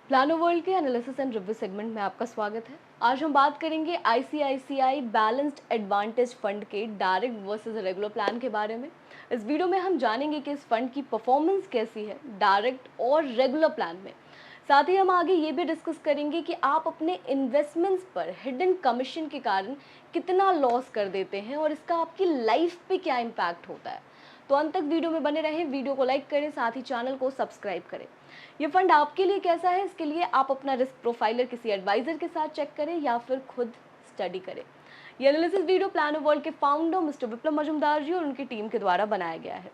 Plano world के analysis and review segment में आपका स्वागत है। आज हम बात करेंगे आईसीआईसीआई बैलेंस्ड एडवांटेज फंड के डायरेक्ट वर्सेस रेगुलर प्लान के बारे में। इस वीडियो में हम जानेंगे कि इस फंड की परफॉर्मेंस कैसी है डायरेक्ट और रेगुलर प्लान में। साथ ही हम आगे ये भी डिस्कस करेंगे कि आप अपने इन्वेस्टमेंट्स पर हिडन कमीशन के कारण कितना लॉस कर देते हैं और इसका आपकी लाइफ पे क्या इम्पैक्ट होता है। तो अंत तक वीडियो में बने रहें, वीडियो को लाइक करें, साथ ही चैनल को सब्सक्राइब करें। ये फंड आपके लिए कैसा है, इसके लिए आप अपना रिस्क प्रोफाइलर किसी एडवाइजर के साथ चेक करें या फिर खुद स्टडी करें। ये एनालिसिस वीडियो प्लानो वर्ल्ड के फाउंडर मिस्टर विप्लव मजूमदार जी और उनकी टीम के द्वारा बनाया गया है।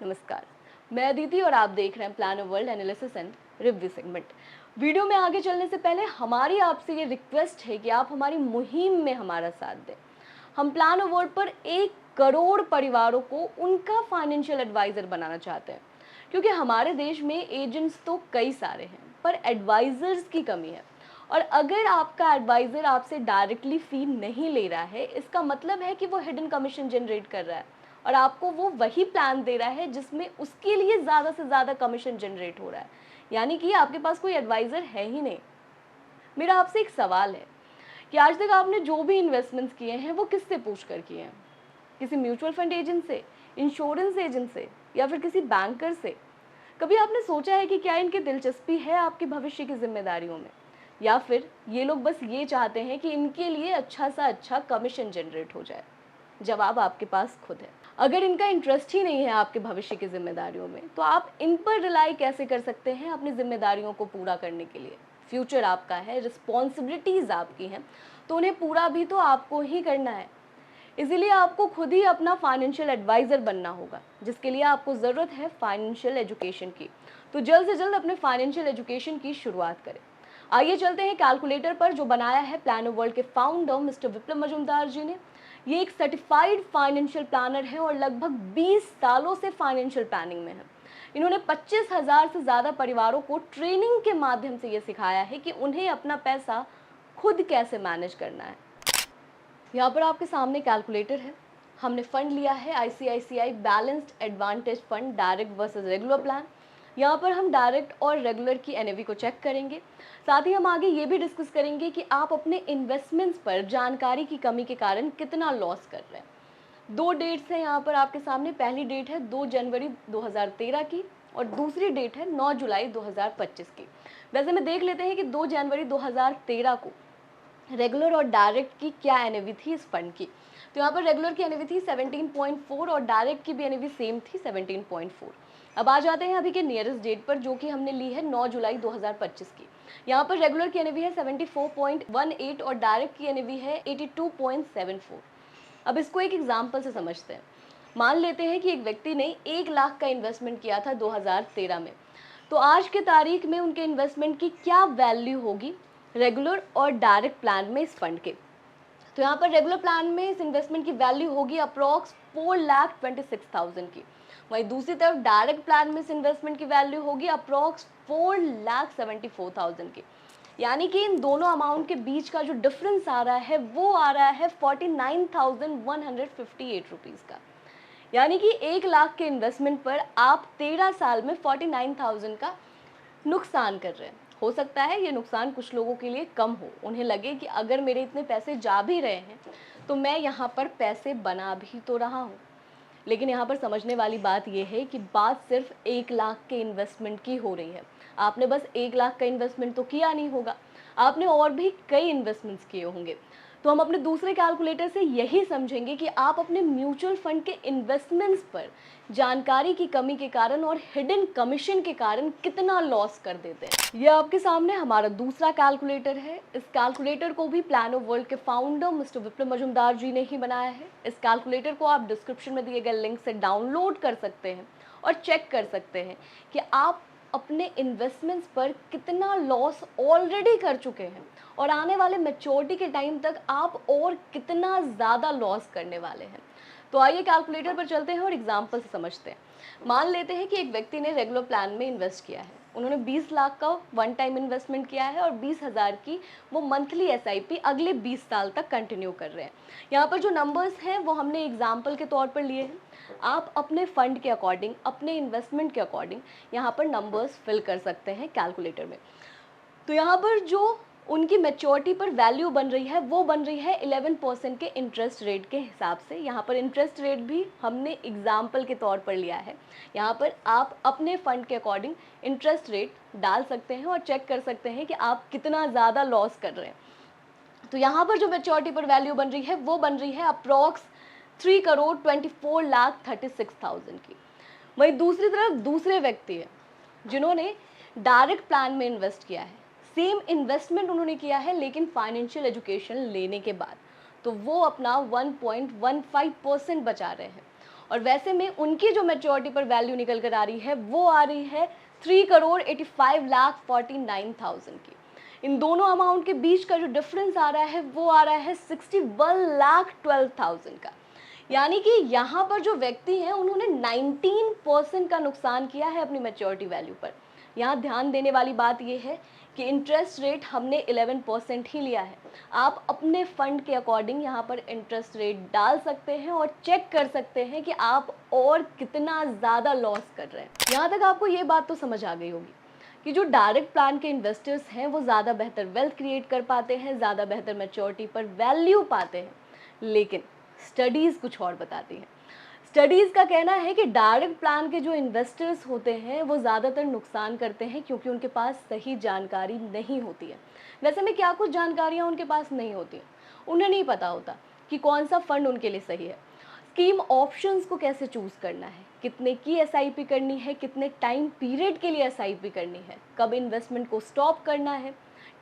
नमस्कार, मैं अदिति और आप देख रहे हैं plano world analysis and review segment. Video में आगे चलने से पहले हमारी आपसे ये रिक्वेस्ट है कि आप हमारी मुहिम में हमारा साथ दें। हम प्लानो वर्ल्ड पर 1 करोड़ परिवारों को उनका फाइनेंशियल एडवाइजर बनाना चाहते हैं, क्योंकि हमारे देश में एजेंट्स तो कई सारे हैं पर एडवाइजर्स की कमी है। और अगर आपका एडवाइज़र आपसे डायरेक्टली फ़ी नहीं ले रहा है, इसका मतलब है कि वो हिडन कमीशन जनरेट कर रहा है और आपको वो वही प्लान दे रहा है जिसमें उसके लिए ज़्यादा से ज़्यादा कमीशन जनरेट हो रहा है, यानी कि आपके पास कोई एडवाइज़र है ही नहीं। मेरा आपसे एक सवाल है कि आज तक आपने जो भी इन्वेस्टमेंट्स किए हैं वो किससे पूछ कर किए हैं? किसी म्यूचुअल फंड एजेंट से, इंश्योरेंस एजेंट से या फिर किसी बैंकर से? कभी आपने सोचा है कि क्या इनकी दिलचस्पी है आपके भविष्य की जिम्मेदारियों में, या फिर ये लोग बस ये चाहते हैं कि इनके लिए अच्छा सा अच्छा कमीशन जनरेट हो जाए? जवाब आपके पास खुद है। अगर इनका इंटरेस्ट ही नहीं है आपके भविष्य की जिम्मेदारियों में, तो आप इन पर रिलाई कैसे कर सकते हैं अपनी जिम्मेदारियों को पूरा करने के लिए? फ्यूचर आपका है, रिस्पॉन्सिबिलिटीज़ आपकी हैं, तो उन्हें पूरा भी तो आपको ही करना है। इसीलिए आपको खुद ही अपना फाइनेंशियल एडवाइज़र बनना होगा, जिसके लिए आपको ज़रूरत है फाइनेंशियल एजुकेशन की। तो जल्द से जल्द अपने फाइनेंशियल एजुकेशन की शुरुआत करें। आइए चलते हैं कैलकुलेटर पर, जो बनाया है प्लानो वर्ल्ड के फाउंडर मिस्टर विप्लव मजूमदार जी ने। ये एक सर्टिफाइड फाइनेंशियल प्लानर है और लगभग 20 सालों से फाइनेंशियल प्लानिंग में है। इन्होंने 25,000 से ज़्यादा परिवारों को ट्रेनिंग के माध्यम से ये सिखाया है कि उन्हें अपना पैसा खुद कैसे मैनेज करना है। यहाँ पर आपके सामने कैलकुलेटर है। हमने फंड लिया है ICICI balanced advantage fund direct versus regular plan. यहाँ पर हम डायरेक्ट और रेगुलर की एनएवी को चेक करेंगे। साथ ही हम आगे ये भी डिस्कस करेंगे कि आप अपने इन्वेस्टमेंट्स पर जानकारी की कमी के कारण कितना लॉस कर रहे हैं। 2 डेट्स हैं यहाँ पर आपके सामने। पहली डेट है 2 जनवरी 2013 की और दूसरी डेट है 9 जुलाई 2025 की। वैसे में देख लेते हैं कि 2 जनवरी 2013 को रेगुलर और डायरेक्ट की क्या एनएवी थी इस फंड की। तो यहाँ पर रेगुलर की एनएवी थी 17.4 और डायरेक्ट की भी एनएवी सेम थी 17.4। अब आ जाते हैं अभी के नियरेस्ट डेट पर, जो कि हमने ली है 9 जुलाई 2025 की। यहाँ पर रेगुलर की एनएवी है 74.18 और डायरेक्ट की एनएवी है 82.74। अब इसको एक एग्जाम्पल से समझते हैं। मान लेते हैं कि एक व्यक्ति ने 1 लाख का इन्वेस्टमेंट किया था 2013 में। तो आज के तारीख में उनके इन्वेस्टमेंट की क्या वैल्यू होगी रेगुलर और डायरेक्ट प्लान में इस फंड के? तो यहाँ पर रेगुलर प्लान में इस इन्वेस्टमेंट की वैल्यू होगी अप्रॉक्स 4,26,000 की। वहीं दूसरी तरफ डायरेक्ट प्लान में इस इन्वेस्टमेंट की वैल्यू होगी अप्रॉक्स 4,74,000 की। यानी कि इन दोनों अमाउंट के बीच का जो डिफरेंस आ रहा है वो आ रहा है 49,158 रुपीज़ का। यानी कि 1 लाख के इन्वेस्टमेंट पर आप 13 साल में 49,000 का नुकसान कर रहे हैं। हो सकता है ये नुकसान कुछ लोगों के लिए कम हो, उन्हें लगे कि अगर मेरे इतने पैसे जा भी रहे हैं तो मैं यहाँ पर पैसे बना भी तो रहा हूँ। लेकिन यहाँ पर समझने वाली बात यह है कि बात सिर्फ 1 लाख के इन्वेस्टमेंट की हो रही है। आपने बस 1 लाख का इन्वेस्टमेंट तो किया नहीं होगा, आपने और भी कई इन्वेस्टमेंट्स किए होंगे। तो हम अपने दूसरे कैलकुलेटर से यही समझेंगे कि आप अपने म्यूचुअल फंड के इन्वेस्टमेंट्स पर जानकारी की कमी के कारण और हिडन कमीशन के कारण कितना लॉस कर देते हैं। यह आपके सामने हमारा दूसरा कैलकुलेटर है। इस कैलकुलेटर को भी प्लानो वर्ल्ड के फाउंडर मिस्टर विप्लव मजूमदार जी ने ही बनाया है। इस कैलकुलेटर को आप डिस्क्रिप्शन में दिए गए लिंक से डाउनलोड कर सकते हैं और चेक कर सकते हैं कि आप अपने इन्वेस्टमेंट्स पर कितना लॉस ऑलरेडी कर चुके हैं और आने वाले मैच्योरिटी के टाइम तक आप और कितना ज़्यादा लॉस करने वाले हैं। तो आइए कैलकुलेटर पर चलते हैं और एग्जाम्पल से समझते हैं। मान लेते हैं कि एक व्यक्ति ने रेगुलर प्लान में इन्वेस्ट किया है। उन्होंने 20 लाख का वन टाइम इन्वेस्टमेंट किया है और 20,000 की वो मंथली एसआईपी अगले 20 साल तक कंटिन्यू कर रहे हैं। यहाँ पर जो नंबर्स हैं वो हमने एग्जाम्पल के तौर पर लिए हैं। आप अपने फंड के अकॉर्डिंग, अपने इन्वेस्टमेंट के अकॉर्डिंग यहाँ पर नंबर्स फिल कर सकते हैं कैलकुलेटर में। तो यहाँ पर जो उनकी मैच्योरिटी पर वैल्यू बन रही है वो बन रही है 11% के इंटरेस्ट रेट के हिसाब से। यहाँ पर इंटरेस्ट रेट भी हमने एग्जाम्पल के तौर पर लिया है। यहाँ पर आप अपने फंड के अकॉर्डिंग इंटरेस्ट रेट डाल सकते हैं और चेक कर सकते हैं कि आप कितना ज़्यादा लॉस कर रहे हैं। तो यहाँ पर जो मैच्योरिटी पर वैल्यू बन रही है वो बन रही है अप्रॉक्स 3,24,36,000 की। वहीं दूसरी तरफ दूसरे व्यक्ति हैं जिन्होंने डायरेक्ट प्लान में इन्वेस्ट किया है, सेम इन्वेस्टमेंट उन्होंने किया है लेकिन फाइनेंशियल एजुकेशन लेने के बाद, तो वो अपना 1.15% बचा रहे हैं। और वैसे में उनकी जो मैच्योरिटी पर वैल्यू निकल कर आ रही है वो आ रही है 3,85,49,000 की। इन दोनों अमाउंट के बीच का जो डिफरेंस आ रहा है वो आ रहा है 61,12,000 का। यानी कि यहाँ पर जो व्यक्ति हैं उन्होंने 19% का नुकसान किया है अपनी मैच्योरिटी वैल्यू पर। यहाँ ध्यान देने वाली बात यह है कि इंटरेस्ट रेट हमने 11% ही लिया है। आप अपने फंड के अकॉर्डिंग यहाँ पर इंटरेस्ट रेट डाल सकते हैं और चेक कर सकते हैं कि आप और कितना ज़्यादा लॉस कर रहे हैं। यहाँ तक आपको ये बात तो समझ आ गई होगी कि जो डायरेक्ट प्लान के इन्वेस्टर्स हैं वो ज़्यादा बेहतर वेल्थ क्रिएट कर पाते हैं, ज़्यादा बेहतर मैच्योरिटी पर वैल्यू पाते हैं। लेकिन स्टडीज़ कुछ और बताती हैं। स्टडीज़ का कहना है कि डायरेक्ट प्लान के जो इन्वेस्टर्स होते हैं वो ज़्यादातर नुकसान करते हैं क्योंकि उनके पास सही जानकारी नहीं होती है। वैसे में क्या कुछ जानकारियाँ उनके पास नहीं होती हैं। उन्हें नहीं पता होता कि कौन सा फ़ंड उनके लिए सही है, स्कीम ऑप्शंस को कैसे चूज़ करना है, कितने की एसआईपी करनी है, कितने टाइम पीरियड के लिए एसआईपी करनी है, कब इन्वेस्टमेंट को स्टॉप करना है,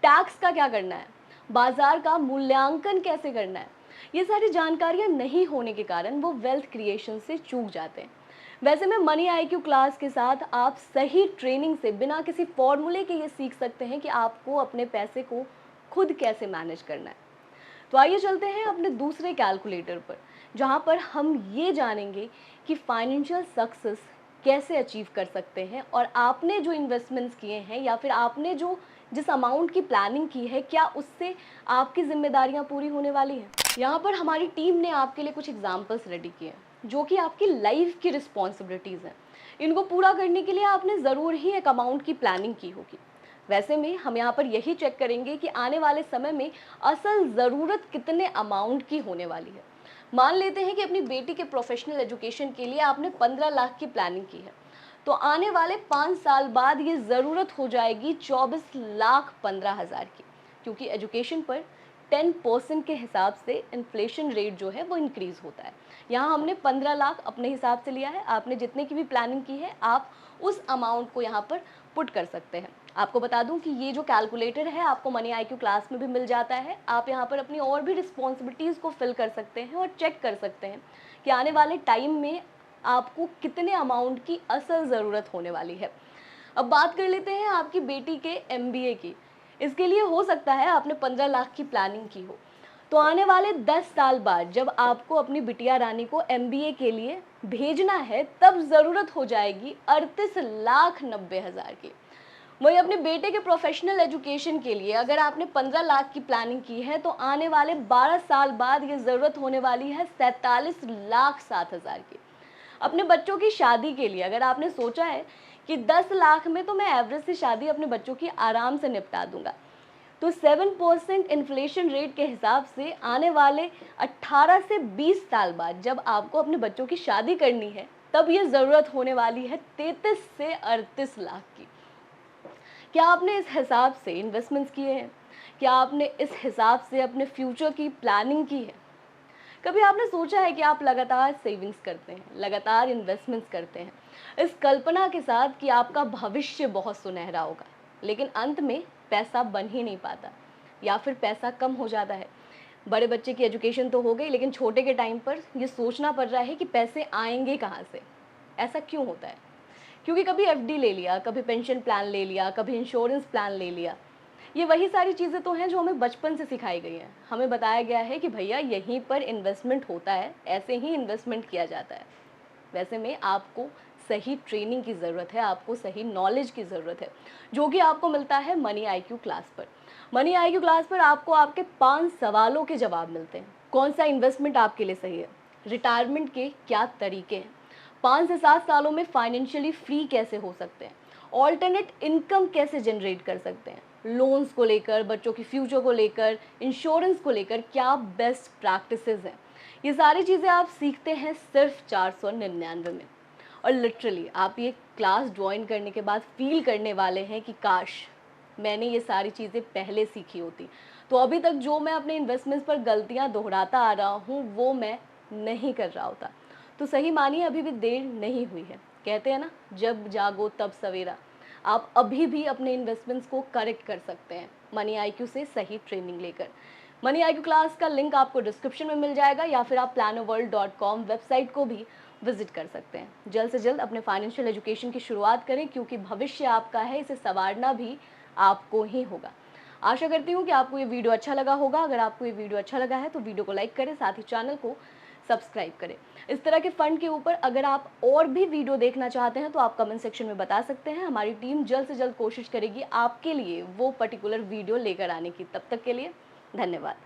टैक्स का क्या करना है, बाजार का मूल्यांकन कैसे करना है। ये सारी जानकारियाँ नहीं होने के कारण वो वेल्थ क्रिएशन से चूक जाते हैं। वैसे में मनी आईक्यू क्लास के साथ आप सही ट्रेनिंग से बिना किसी फॉर्मूले के ये सीख सकते हैं कि आपको अपने पैसे को खुद कैसे मैनेज करना है। तो आइए चलते हैं अपने दूसरे कैलकुलेटर पर, जहाँ पर हम ये जानेंगे कि फाइनेंशियल सक्सेस कैसे अचीव कर सकते हैं और आपने जो इन्वेस्टमेंट्स किए हैं या फिर आपने जिस अमाउंट की प्लानिंग की है क्या उससे आपकी जिम्मेदारियां पूरी होने वाली हैं। यहाँ पर हमारी टीम ने आपके लिए कुछ एग्जाम्पल्स रेडी किए हैं जो कि आपकी लाइफ की रिस्पॉन्सिबिलिटीज़ हैं। इनको पूरा करने के लिए आपने ज़रूर ही एक अमाउंट की प्लानिंग की होगी। वैसे में हम यहाँ पर यही चेक करेंगे कि आने वाले समय में असल ज़रूरत कितने अमाउंट की होने वाली है। मान लेते हैं कि अपनी बेटी के प्रोफेशनल एजुकेशन के लिए आपने 15 लाख की प्लानिंग की है, तो आने वाले 5 साल बाद ये ज़रूरत हो जाएगी 24,15,000 की, क्योंकि एजुकेशन पर 10% के हिसाब से इन्फ्लेशन रेट जो है वो इंक्रीज़ होता है। यहाँ हमने 15 लाख अपने हिसाब से लिया है, आपने जितने की भी प्लानिंग की है आप उस अमाउंट को यहाँ पर पुट कर सकते हैं। आपको बता दूं कि ये जो कैलकुलेटर है आपको मनी आईक्यू क्लास में भी मिल जाता है। आप यहाँ पर अपनी और भी रिस्पॉन्सिबिलिटीज़ को फिल कर सकते हैं और चेक कर सकते हैं कि आने वाले टाइम में आपको कितने अमाउंट की असल ज़रूरत होने वाली है। अब बात कर लेते हैं आपकी बेटी के MBA की। इसके लिए हो सकता है आपने 15 लाख की प्लानिंग की हो, तो आने वाले 10 साल बाद जब आपको अपनी बिटिया रानी को MBA के लिए भेजना है तब ज़रूरत हो जाएगी 38,90,000 की। वहीं अपने बेटे के प्रोफेशनल एजुकेशन के लिए अगर आपने 15 लाख की प्लानिंग की है तो आने वाले 12 साल बाद ये ज़रूरत होने वाली है 47,07,000 की। अपने बच्चों की शादी के लिए अगर आपने सोचा है कि 10 लाख में तो मैं एवरेज से शादी अपने बच्चों की आराम से निपटा दूंगा, तो 7% इन्फ्लेशन रेट के हिसाब से आने वाले 18 से 20 साल बाद जब आपको अपने बच्चों की शादी करनी है तब ये ज़रूरत होने वाली है 33 से 38 लाख की। क्या आपने इस हिसाब से इन्वेस्टमेंट्स किए हैं? क्या आपने इस हिसाब से अपने फ्यूचर की प्लानिंग की है? कभी आपने सोचा है कि आप लगातार सेविंग्स करते हैं, लगातार इन्वेस्टमेंट्स करते हैं, इस कल्पना के साथ कि आपका भविष्य बहुत सुनहरा होगा, लेकिन अंत में पैसा बन ही नहीं पाता या फिर पैसा कम हो जाता है। बड़े बच्चे की एजुकेशन तो हो गई, लेकिन छोटे के टाइम पर ये सोचना पड़ रहा है कि पैसे आएंगे कहाँ से। ऐसा क्यों होता है? क्योंकि कभी FD ले लिया, कभी पेंशन प्लान ले लिया, कभी इंश्योरेंस प्लान ले लिया। ये वही सारी चीज़ें तो हैं जो हमें बचपन से सिखाई गई हैं। हमें बताया गया है कि भैया यहीं पर इन्वेस्टमेंट होता है, ऐसे ही इन्वेस्टमेंट किया जाता है। वैसे में आपको सही ट्रेनिंग की ज़रूरत है, आपको सही नॉलेज की ज़रूरत है, जो कि आपको मिलता है मनी आईक्यू क्लास पर। मनी आईक्यू क्लास पर आपको आपके 5 सवालों के जवाब मिलते हैं। कौन सा इन्वेस्टमेंट आपके लिए सही है, रिटायरमेंट के क्या तरीके हैं, 5 से 7 सालों में फाइनेंशियली फ्री कैसे हो सकते हैं, ऑल्टरनेट इनकम कैसे जनरेट कर सकते हैं, लोन्स को लेकर, बच्चों की फ्यूचर को लेकर, इंश्योरेंस को लेकर क्या बेस्ट प्रैक्टिसेस हैं। ये सारी चीज़ें आप सीखते हैं सिर्फ 499 में। और लिटरली आप ये क्लास ज्वाइन करने के बाद फील करने वाले हैं कि काश मैंने ये सारी चीज़ें पहले सीखी होती, तो अभी तक जो मैं अपने इन्वेस्टमेंट्स पर गलतियां दोहराता आ रहा हूँ वो मैं नहीं कर रहा होता। तो सही मानिए अभी भी देर नहीं हुई है। कहते हैं ना, जब जागो तब सवेरा। आप अभी भी अपने इन्वेस्टमेंट्स को करेक्ट कर सकते हैं मनी आईक्यू से सही ट्रेनिंग लेकर। मनी आईक्यू क्लास का लिंक आपको डिस्क्रिप्शन में मिल जाएगा, या फिर आप planoworld.com वेबसाइट को भी विजिट कर सकते हैं। जल्द से जल्द अपने फाइनेंशियल एजुकेशन की शुरुआत करें, क्योंकि भविष्य आपका है, इसे संवारना भी आपको ही होगा। आशा करती हूँ कि आपको ये वीडियो अच्छा लगा होगा। अगर आपको ये वीडियो अच्छा लगा है तो वीडियो को लाइक करें, साथ ही चैनल को सब्सक्राइब करें। इस तरह के फंड के ऊपर अगर आप और भी वीडियो देखना चाहते हैं तो आप कमेंट सेक्शन में बता सकते हैं। हमारी टीम जल्द से जल्द कोशिश करेगी आपके लिए वो पर्टिकुलर वीडियो लेकर आने की। तब तक के लिए धन्यवाद।